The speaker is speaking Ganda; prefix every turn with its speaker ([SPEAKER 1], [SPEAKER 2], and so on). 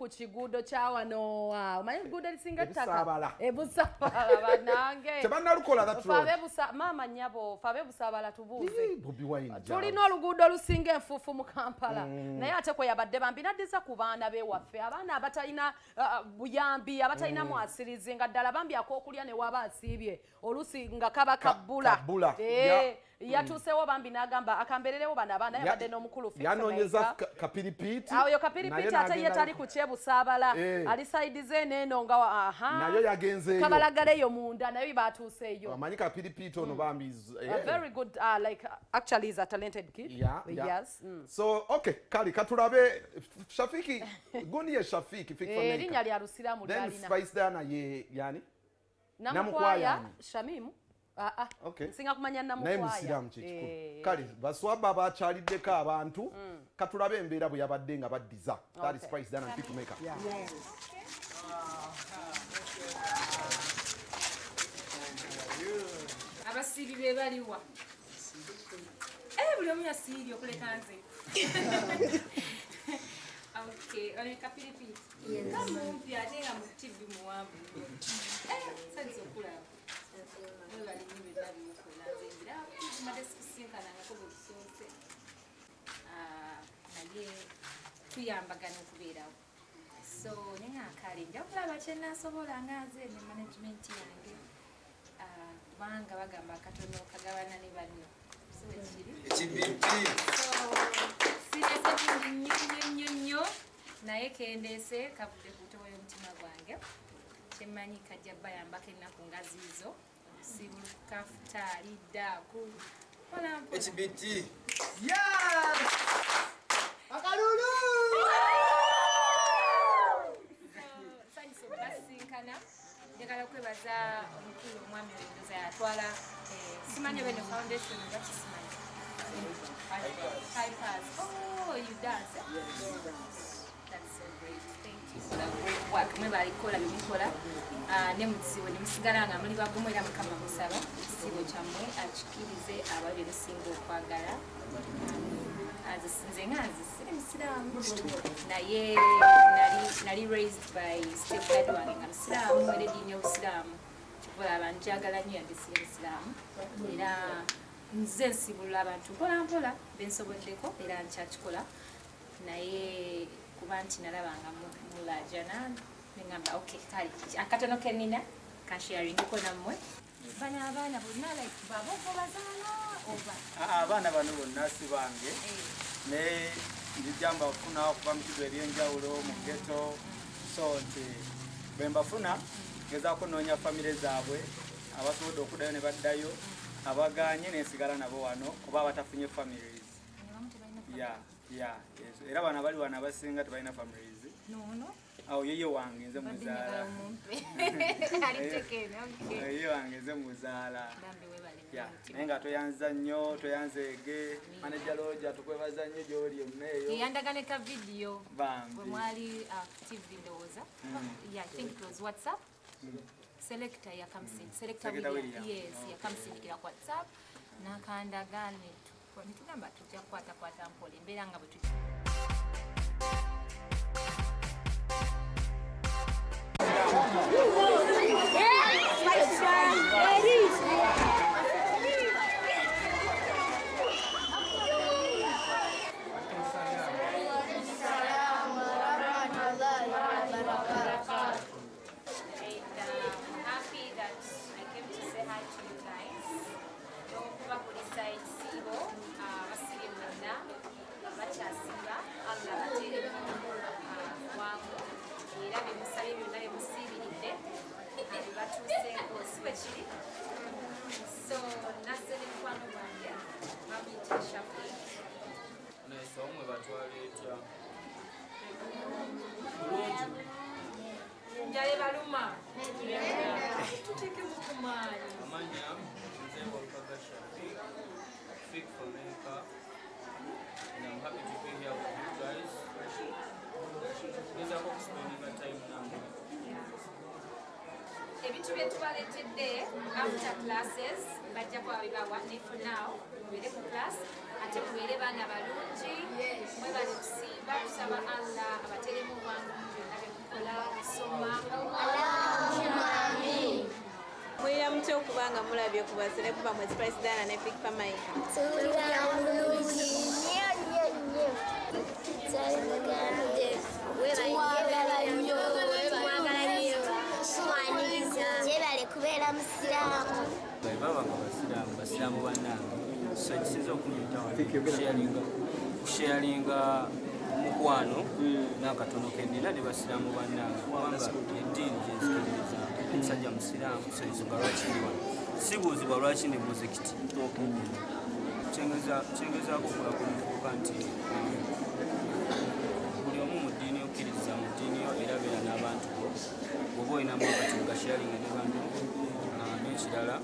[SPEAKER 1] ku kiguudo kya wano omanyi egguudo lisinga ttaka ebusabala bannange
[SPEAKER 2] tebannalukola that road
[SPEAKER 1] maama nnyabo fe abebusaabala tubuuze
[SPEAKER 2] Bobi Wine
[SPEAKER 1] tulina oluguudo olusinga enfuufu mu Kampala naye ate kwe yabadde bambi naddiza ku baana beewaffe abaana abatalina buyambi abatalina mwasirizi nga ddala bambi ak'okulya ne waba asiibye olusi nga kaba kabbula yatuusewo bambi n'agamba akambererewo bano abaana yabadde n'omukulu Fik Fameica
[SPEAKER 2] yanoonyeza kapiripiti
[SPEAKER 1] ayo kapiripiti ate ye tali ku kyebusaabala alisaidize neeno nga
[SPEAKER 2] nayo yagenzeeyo
[SPEAKER 1] kabalagaleyo munda nayo batuuseeyo
[SPEAKER 2] amanyi kapiripiti ono bambi
[SPEAKER 1] very good like actually is a talented kid yes
[SPEAKER 2] so okay kali katulabe Shafiki gundi ye Shafiki Fik Fameica
[SPEAKER 1] erinnya lya Lusiramu
[SPEAKER 2] then Spice Diana ye yani
[SPEAKER 1] namukwaya Shamimu
[SPEAKER 2] okay
[SPEAKER 1] singa kumanya
[SPEAKER 2] namukwaya naye musiramu kikiko kali baswaba bakyaliddeko abantu katulabe embeera bwe yabadde nga baddiza that is Spice Diana Fik Fameica
[SPEAKER 3] abasiibi be baliwa buli omu yasiibye okuleka nze okay on kapiripiti kamumpi ate nga mutivi muwanvu sanisa okulaba naye tuyambagana okubeerawo so nenakale nja kulaba kyenasobola nga nze ne management yange kubanga bagamba akatono kagabana ne banno siresetingi nnyo naye kendese kavudde ku butobo y'omutima gwange kyemmanyi kajja bayambako ennaku nga ziizo sibuluka futali ddaku HBT
[SPEAKER 4] akalulu
[SPEAKER 3] sanyisa okubasinkana njagala kwebaza omukulu omwami wendoza yatwala simanyi beno foundation nga kisimanyi you dance that's so great thank you for the great work mwe balikola bimikola ne mutsibo ne musigala nga muli bagumu era mukama musaba ekisibo kyammwe akikirize abali besinga okwagala nze nga nzisire musiraamu naye nali raised by stepdad wange nga musiraamu era eddiini y'obusiraamu kikubola abantu kyagala nnyo yandisire musiraamu era nze nsibulula abantu mpolampola bensoboddeko era nkyakikola naye kuba nti nalabanga mulajana nengamba okay kale akatono kenina kasharingiko nammwe bano abaana bonna like baba obazaala oba
[SPEAKER 4] abaana bano bonna si bange naye njijja mbafuna okuva mu kigo ebyenjawulo mu ghetto so nti bwe mbafuna ngezaako noonya famire zaabwe abasobodde okuddayo ne baddayo abaganye nensigala nabo wano kuba abatafunye families era bana bali wano abasinga tebalina families awo yeye wange nze muzaala yeye wange nze muzaala naye nga toyanza nnyo toyanzeege manaja loja tukwebaza nnyo gy'oli emmeeyo
[SPEAKER 3] yandagane ka video bwe mwali active ndowooza I think it was WhatsApp selector ya kamsini selector William yes ya kamsini kila WhatsApp nakandagane nitugamba tujja kukwata mpole embeera nga bwe tujja Njale baluma. Tuteke bukumani.
[SPEAKER 5] Amanya nzembo lukagasha. Fik Fameica. And I'm happy to be here with you guys. These are folks spending my time now.
[SPEAKER 3] Ebintu byetubaletedde after classes bajja kwabibawa ne for now mubeere ku class ate mubeere baana balungi mwebale kusimba kusaba Allah abateremu obwangu byonna
[SPEAKER 6] mulabye ku baselebu bamwe Spice Dana ne Fik Fameica.
[SPEAKER 7] Tulira bulungi nnyo nnyo nnyo. Twagala nnyo, twagala nnyo. Twaniriza gyebale kubeera musiraamu.
[SPEAKER 5] baba nga basiraamu bannange so kisinza okunyita kusharinga mukwano n'akatono kendina ne basiraamu bannange kubanga eddiini gyezikiririza omusajja musiraamu so ensonga lwaki ndi wano sibuuzibwa lwaki ne muzikiti kyengezaako okulako mufuuka nti buli omu mu ddiini okkiririza mu ddiini yo era beera n'abantu bo bw'oba olinamu akati gasharinga ne bantu n'ekirala